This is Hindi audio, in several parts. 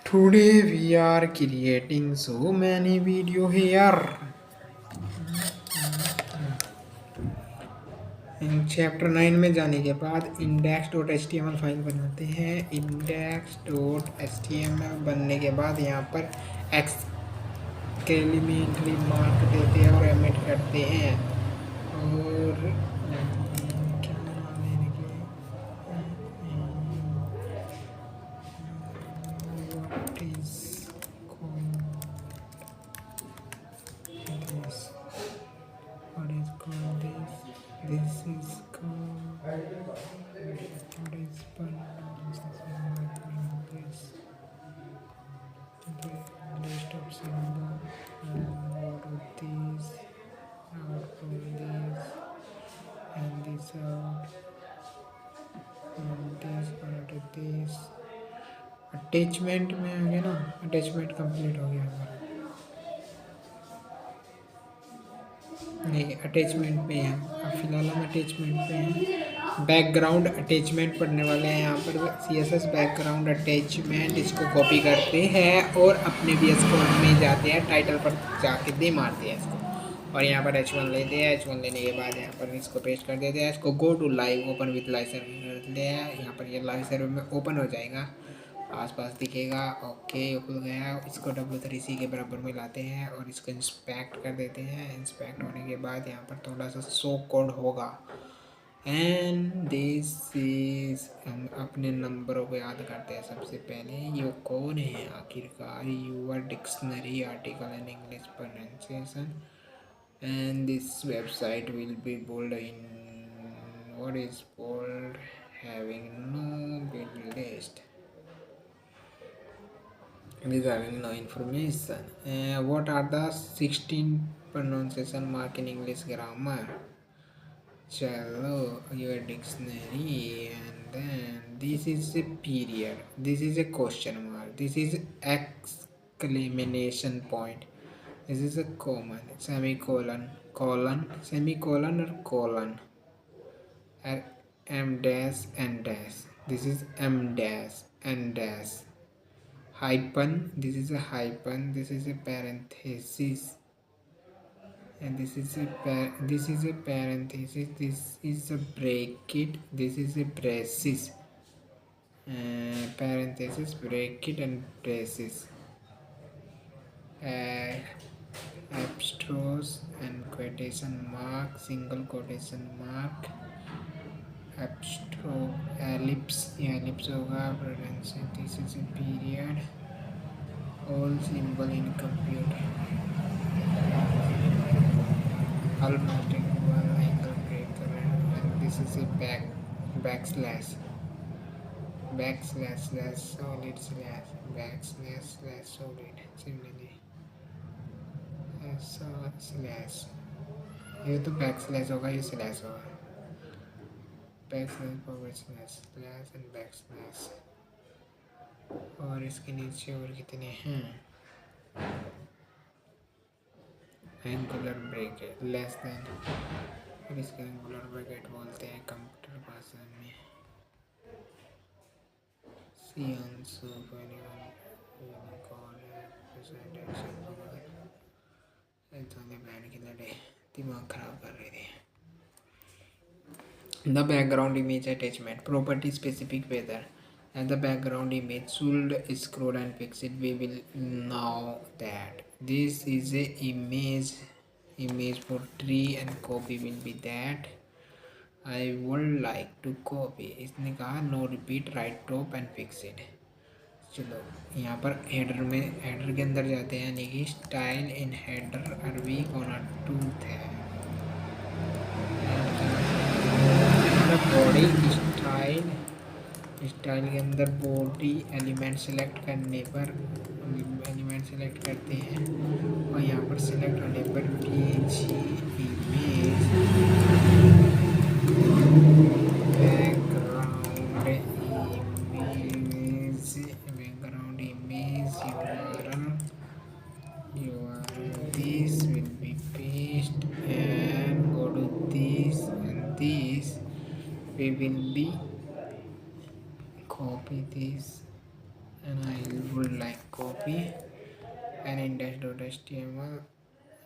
Today we are creating so many video here. In chapter 9 में जाने के बाद index.html फाइल बनाते हैं। index.html बनने के बाद यहाँ पर एक्सक्लेमेटरी मार्क देते हैं और एमिट करते हैं और क्या नाम है इनके what is called this what is called this is called what is pronounced this the list of symbol what are these out from this and this out and this out of this attachment में आ गया ना। अटैचमेंट कंप्लीट हो गया हमारा। नहीं अटैचमेंट पे हैं अब फिलहाल हम अटैचमेंट पे हैं। बैकग्राउंड अटैचमेंट पढ़ने वाले हैं। यहाँ पर CSS बैकग्राउंड अटैचमेंट इसको कॉपी करते हैं और अपने VS कोड में जाते हैं, टाइटल पर जाके दे मारते हैं इसको और यहाँ पर H1 लेते हैं। H1 लेने के बाद यहाँ पर इसको पेस्ट कर देते हैं। इसको go to live open with live server करते हैं। यहाँ पर ये लाइव सर्वर में ओपन हो जाएगा, आसपास दिखेगा। ओके खुल गया। इसको W3C के बराबर में लाते हैं और इसको इंस्पेक्ट कर देते हैं। इंस्पेक्ट होने के बाद यहाँ पर थोड़ा सा शो कोड होगा एंड दिस इज हम अपने नंबरों को याद करते हैं। सबसे पहले ये कौन है आखिरकार, your dictionary article and English pronunciation and this website will be bold in what is bold having no build list regarding no information. What are the 16 pronunciation mark in English grammar? Chalo your dictionary and then this is a period, this is a question mark, this is exclamation point, this is a common semicolon, colon, semicolon or colon, m dash and dash, this is m dash and dash, hyphen, this is a hyphen, this is a parenthesis and this is a parenthesis, this is a bracket, this is a braces, parenthesis, bracket and braces, apostrophe and quotation mark, single quotation mark, apostrophe, ellipse, ellipse होगा, this is a period, all symbol in computer, almost equal, angle breaker and this is a backslash, slash solid slash, backslash slash solid, similarly slash, ये तो backslash होगा, ये slash होगा, backslash forward slash slash and backslash। और इसके नीचे और कितने हैं, एंगुलर ब्रैकेट लेस देन, और इसके एंगुलर ब्रैकेट बोलते हैं कंप्यूटर भाषा में सियंस बैंड की लड़े दिमाग खराब कर रहे थे। The background image attachment property specific weather and the background image should scroll and fix it. We will know that this is a image for tree and copy will be that I would like to copy। इसने कहा no repeat right top and fix it। चलो यहाँ पर हेडर में, हेडर के अंदर जाते हैं, यानी कि स्टाइल इन हेडर अरबी कोना टूथ है। बॉडी स्टाइल के अंदर बॉडी एलिमेंट सेलेक्ट करने पर एलिमेंट सेलेक्ट करते हैं और यहाँ पर सेलेक्ट होने पर page image background image URL this will be paste and go to this and this we will be copy this and I would like copy and index.html,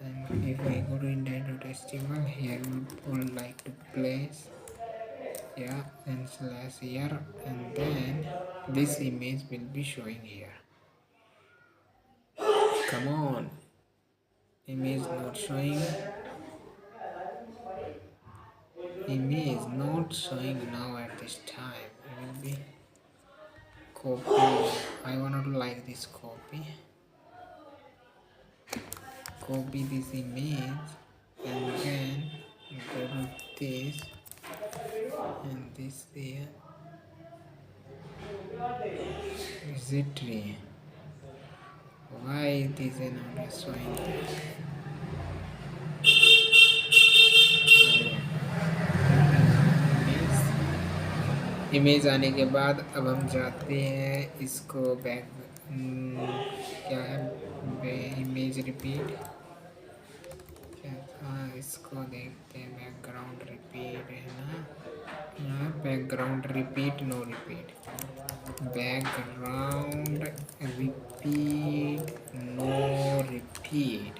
and if I go to index.html, here we would like to place, yeah, and slash here, and then this image will be showing here. Come on, image not showing, image not showing now at this time. It will be copy. I want to like this copy this image, and then go to this and this there. Is it tree? Why it is not showing? Image आने के बाद अब हम जाते हैं इसको बैक, क्या है, इमेज रिपीट, क्या था, इसको देखते हैं, बैकग्राउंड रिपीट है ना, यहाँ background repeat, no repeat, background repeat, no repeat,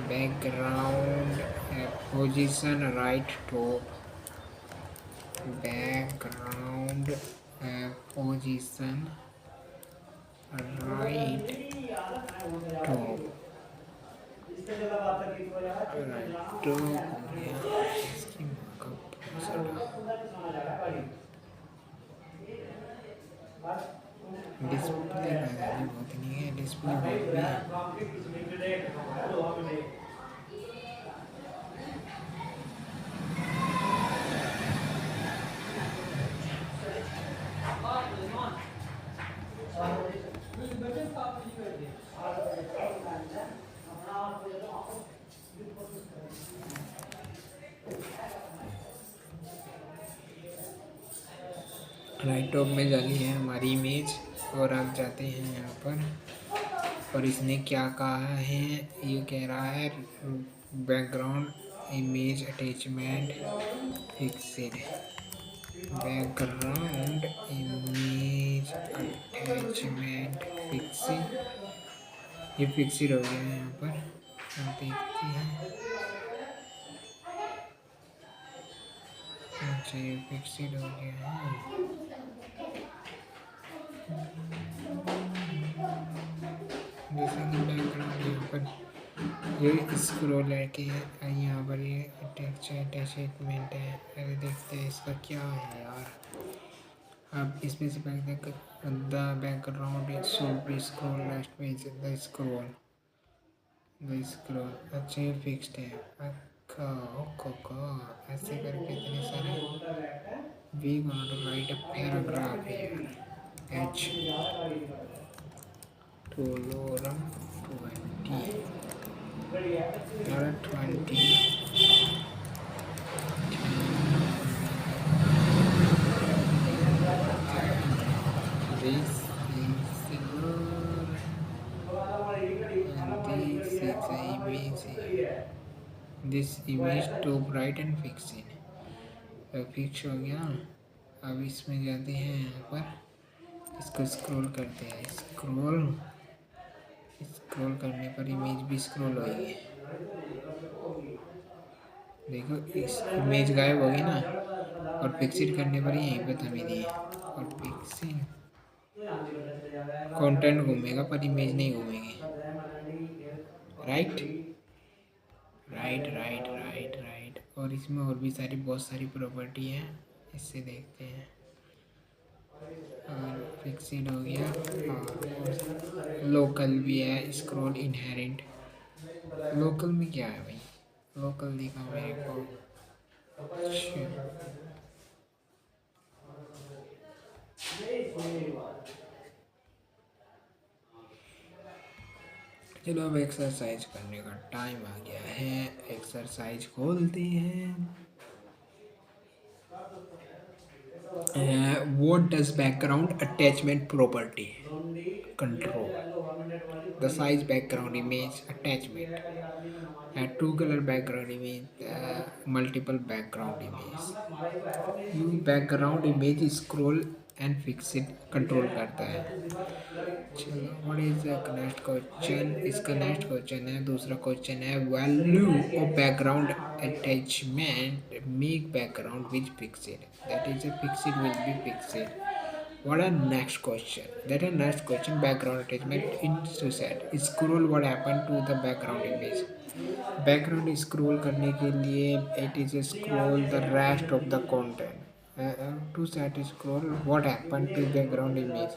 background position right top, background position right top, इसकी मार्कअप डिस्प्ले बहुत नहीं है, डिस्प्ले बहुत भी राइट टॉप में डाली है हमारी इमेज, और आप जाते हैं यहाँ पर, और इसने क्या कहा है, ये कह रहा है background image attachment fixed, background image attachment fixed, ये फिक्सेड हो गया है यहाँ पर, आप देखते हैं, अच्छा ये फिक्सेड हो गया है, जैसे कि बैकग्राउंड यहाँ पर ये स्क्रॉल करके यहाँ पर ये अटैचमेंट है, अरे देखते हैं इसका क्या है यार, आप इसमें से the background should be scroll last page, the scroll, अच्छा ये फिक्स्ड है, ऐसे करके इतने सारे, we want to write a paragraph here, H टोलोरम 20 this is this image to bright and fix it, fix हो गया। अब इसमें जाते हैं यहाँ पर, इसको स्क्रॉल करते हैं, स्क्रॉल करने पर इमेज भी स्क्रॉल होगी, देखो इस इमेज गायब होगी ना, और फिक्सिंग करने पर यहीं पे थमी दी है, और फिक्सिंग कंटेंट घूमेगा पर इमेज नहीं घूमेगी, right right right right right. और इसमें और भी बहुत सारी प्रॉपर्टी है, इससे देखते हैं, और फिक्सिंग हो गया, और लोकल भी है, स्क्रॉल इनहेरेंट, लोकल में क्या है भाई, लोकल दिखा मेरे को, चलो अब एक्सरसाइज करने का टाइम आ गया है, एक्सरसाइज खोलते हैं। What does background attachment property control? The size background image attachment, two color background image, multiple background image, you background image scroll and fix it control करता है। चलो what is the next question. इसका नेक्स्ट क्वेश्चन है, दूसरा क्वेश्चन है, value of background attachment make background which fixed, that is a fixed will be fixed. What a next question. That a next question, background attachment in suicide. Scroll what happened to the background image. Background scroll करने के लिए it is scroll the rest of the content. To set scroll what happened to background image.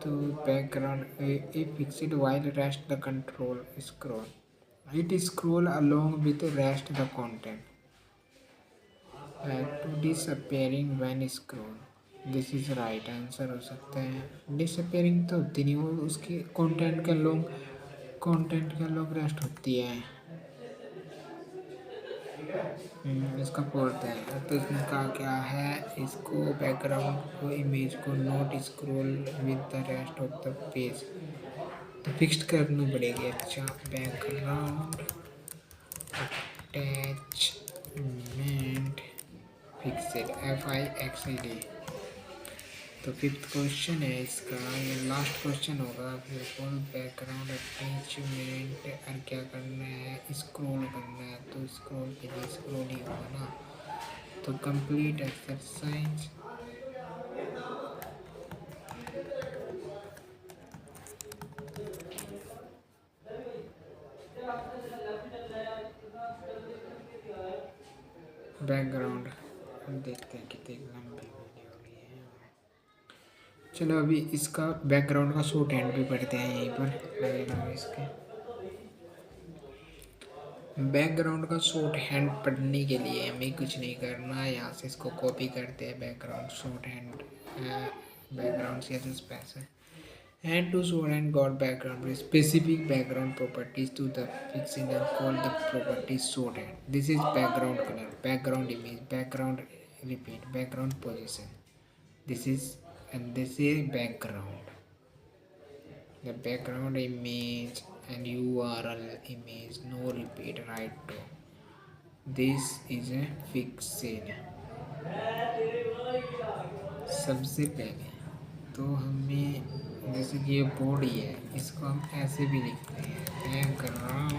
तो background a fixed while rest the control scroll. It scroll along with the rest the content. To disappearing when scroll. This is right answer हो सकता है। डिसअपेयरिंग तो होती नहीं, वो उसकी कंटेंट के लोग रेस्ट होती है। इसका फोर्थ है, तो इसमें कहा क्या है, इसको बैकग्राउंड को इमेज को note scroll with the rest of the page, तो फिक्स्ड करनी पड़ेगी। अच्छा, बैकग्राउंड अटैचमेंट फिक्सेड FIXED। तो फिफ्थ क्वेश्चन है इसका, ये लास्ट क्वेश्चन होगा बिल्कुल। बैकग्राउंड अटैचमेंट और क्या करना है, स्क्रॉल करना है, तो स्क्रॉल के लिए स्क्रॉल ही होगा ना। तो कंप्लीट एक्सरसाइज बैकग्राउंड, हम देखते हैं कितनी लंबी वीडियो हुई है। चलो अभी इसका बैकग्राउंड का शॉर्ट हैंड भी पढ़ते हैं, यहीं पर लगेगा इसके। बैकग्राउंड का शॉर्ट हैंड पढ़ने के लिए हमें कुछ नहीं करना, यहाँ से इसको कॉपी करते हैं। Background short hand, background CSS पैसे and to show and got background with specific background properties to the fixing and call the property shorthand. This is background color, background image, background repeat, background position. This is background. The background image and URL image, no repeat, right to. This is a fixed. सबसे पहले तो हमें, जैसे कि ये बॉडी है, इसको हम ऐसे भी लिखते हैं, बैकग्राउंड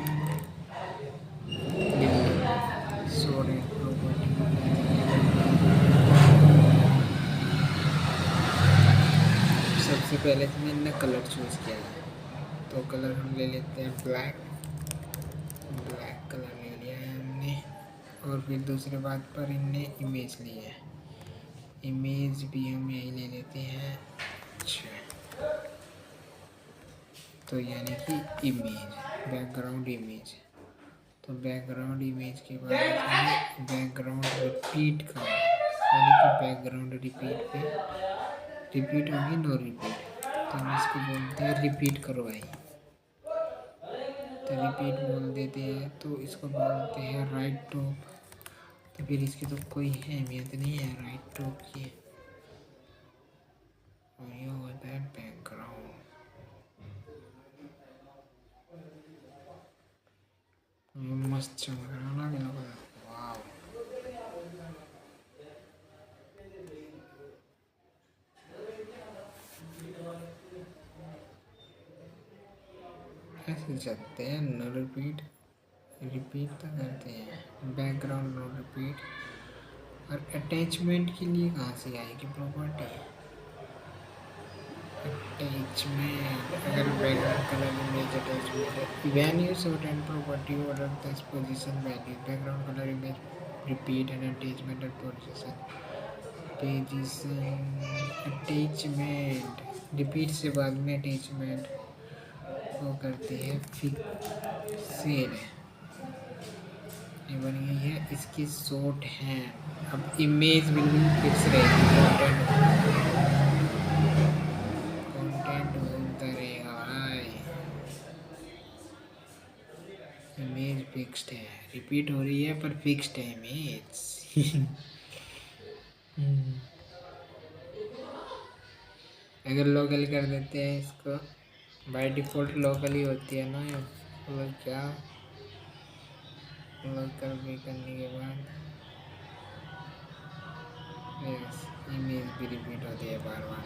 सॉरी सबसे पहले तो मैंने कलर चूज़ किया है, तो कलर हम ले लेते हैं ब्लैक कलर ले लिया है हमने। और फिर दूसरे बात पर इनने इमेज ली है, इमेज भी हम यही ले लेते हैं। अच्छा, तो यानी कि इमेज, बैकग्राउंड इमेज, तो बैकग्राउंड इमेज के बाद हमें बैकग्राउंड रिपीट करना, यानी कि बैकग्राउंड रिपीट पे रिपीट होगी, नो रिपीट, तो हम इसको बोलते हैं रिपीट करो भाई, तो रिपीट बोल देते हैं, तो इसको बोलते हैं राइट टॉप। तो फिर इसकी तो कोई अहमियत नहीं है राइट टॉप की, और ये होता है बैकग्राउंड। मस्त चमक रहा ना बिल्कुल, वाव। ऐसे चलते हैं, नो रिपीट तो करते हैं, बैकग्राउंड नो रिपीट। और अटैचमेंट के लिए कहाँ से आएगी प्रॉपर्टी, अटैचमेंट, अगर बैकग्राउंड कलर इमेज अटैचमेंट है, when you sort and property order the position value, background colour image repeat and attachment and position attachment, repeat से बाद में अटैचमेंट वो करते हैं फिक्सेड। ये बन गई है इसकी शॉर्ट हैंड। अब इमेज बिल्कुल फिक्स रहेगी, कंटेंट बोलता रहेगा भाई, इमेज फिक्स्ड है, रिपीट हो रही है पर फिक्स्ड है इमेज। अगर लोकल कर देते हैं इसको, बाय डिफ़ॉल्ट लोकल ही होती है ना, तो क्या लोकल भी करने के बाद यस इमेज भी रिपीट होती है बार बार।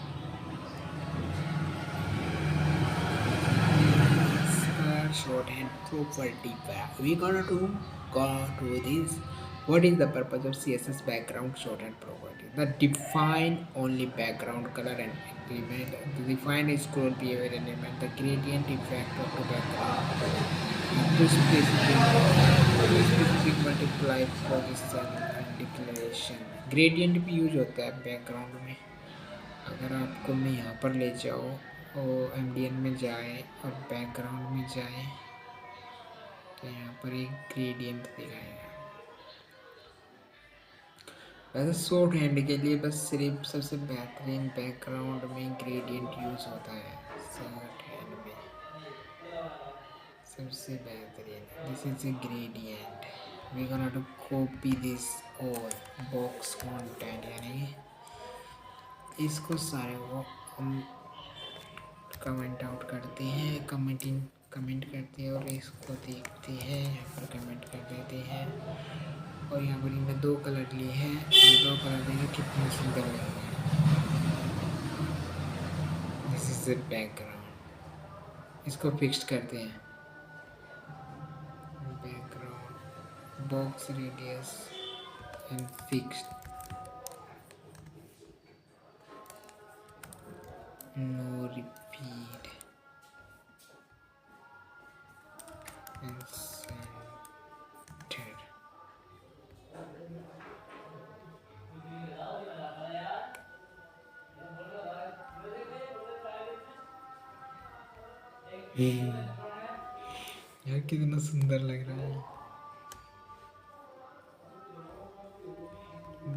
Shorthand property we gonna go to this. What is the purpose of CSS background shorthand property? The define only background color and element, the define scroll behavior element, the gradient effect of the background, to specific multiply position and declaration. Gradient भी यूज होता है बैकग्राउंड में। अगर आपको मैं यहाँ पर ले जाऊँ और एमडीएन में जाए और बैकग्राउंड में जाए तो यहाँ पर एक ग्रेडियंट दिखाएगा। वैसे शॉर्ट हैंड के लिए बस सिर्फ सबसे बेहतरीन बैकग्राउंड में ग्रेडियंट यूज होता है। शॉर्ट हैंड में सबसे बेहतरीन this is a gradient. We gonna to copy this और बॉक्स कंटेंट यानी इसको सारे को हम कमेंट आउट करते हैं, कमेंट करते हैं और इसको देखते हैं। यहाँ पर कमेंट कर देते हैं और यहाँ पर इन्हें 2 कलर लिए हैं और 2 कलर देंगे कितने सुंदर लगेंगे। This is the background. इसको फिक्स करते हैं। Background box radius and fixed no repeat and centered. यार कितना सुंदर लग रहा है।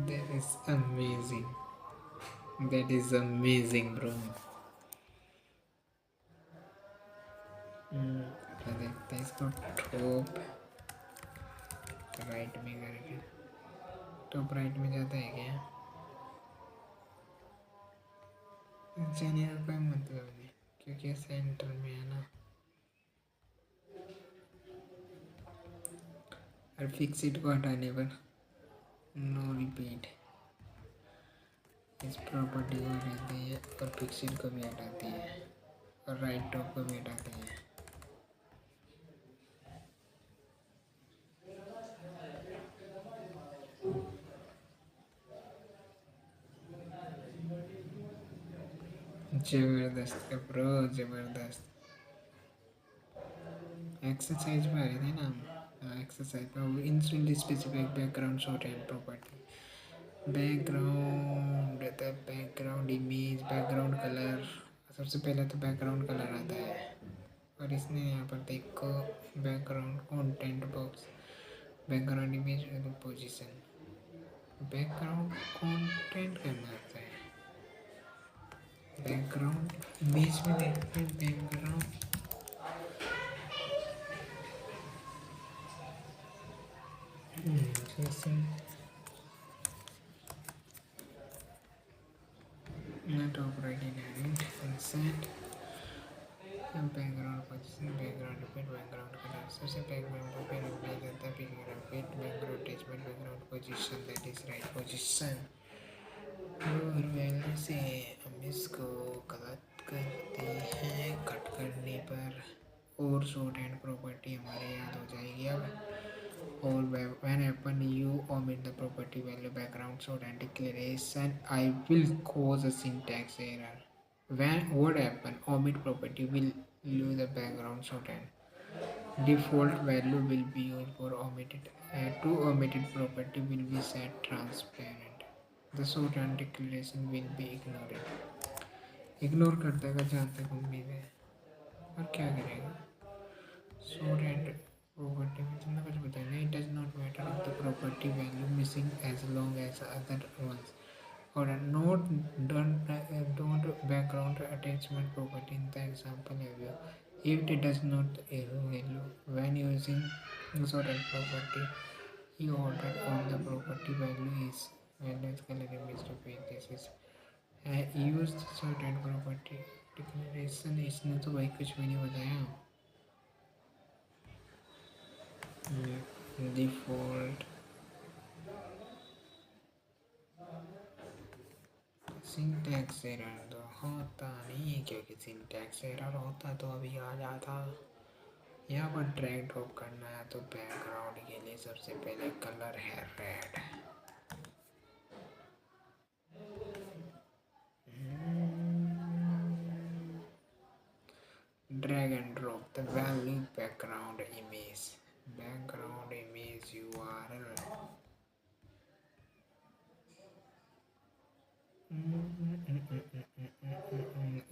That is amazing. That is amazing, bro. देखते हैं इसको टॉप राइट में करके। टॉप राइट में जाता है क्या? जाने का कोई मतलब नहीं क्योंकि सेंटर में है ना। और फिक्सिट को हटाने पर नो रिपीट इस प्रॉपर्टी को हटाते हैं और फिक्सिट को भी हटाते हैं और राइट टॉप को भी हटाते हैं। जबरदस्त ब्रो, जबरदस्त। एक्सरसाइज में आ रही थी ना हम, एक्सरसाइज में instant specific background short and property background the background image background colour. सबसे पहले तो बैकग्राउंड कलर आता है और इसने यहाँ पर देखो background content box background image position background content करना आता है। बैकग्राउंड इमेज में देखते हैं बैकग्राउंड जैसे top right inherit insert background position background repeat background colour. सबसे बैकग्राउंड को फिर रिप्लाई करता है फिर repeat background attachment background position that is right position. और वैल्यू से हम इसको गलत करते हैं कट करने पर और शॉर्ट हैंड प्रॉपर्टी हमारे याद हो जाएगी अब। और when happen you omit the property value background short and declaration I will cause a syntax error. When what happen omit property will lose the background short and default value will be used for omitted to omitted property will be set transparent. The short and declaration will be ignored. Ignore कर देगा जहाँ तक उम्मीद है। और क्या करेगा short and property में तुमने कुछ बताया नहीं। It does not matter if the property value missing as long as other ones or not don't background attachment property in the example area if it does not value when using short and property you order on the property value is value is color image to page this is used short and property declaration। इसने तो भाई कुछ भी नहीं बताया। default सिंटैक्स एरर तो होता नहीं है, क्योंकि सिंटैक्स एरर होता तो अभी आ जाता। यहाँ पर ड्रैग ड्रॉप करना है, तो बैकग्राउंड के लिए सबसे पहले कलर है red. Drag and drop the value background image URL.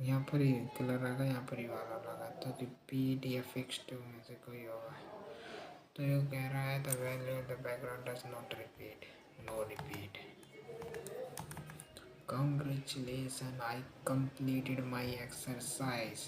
यहाँ पर ही कलर आएगा, यहाँ पर ही वाला लगा, तो रिपीट या फिक्स्ड में से कोई होगा। तो ये कह रहा है the value the background does not repeat, no repeat. Congratulations, I completed my exercise.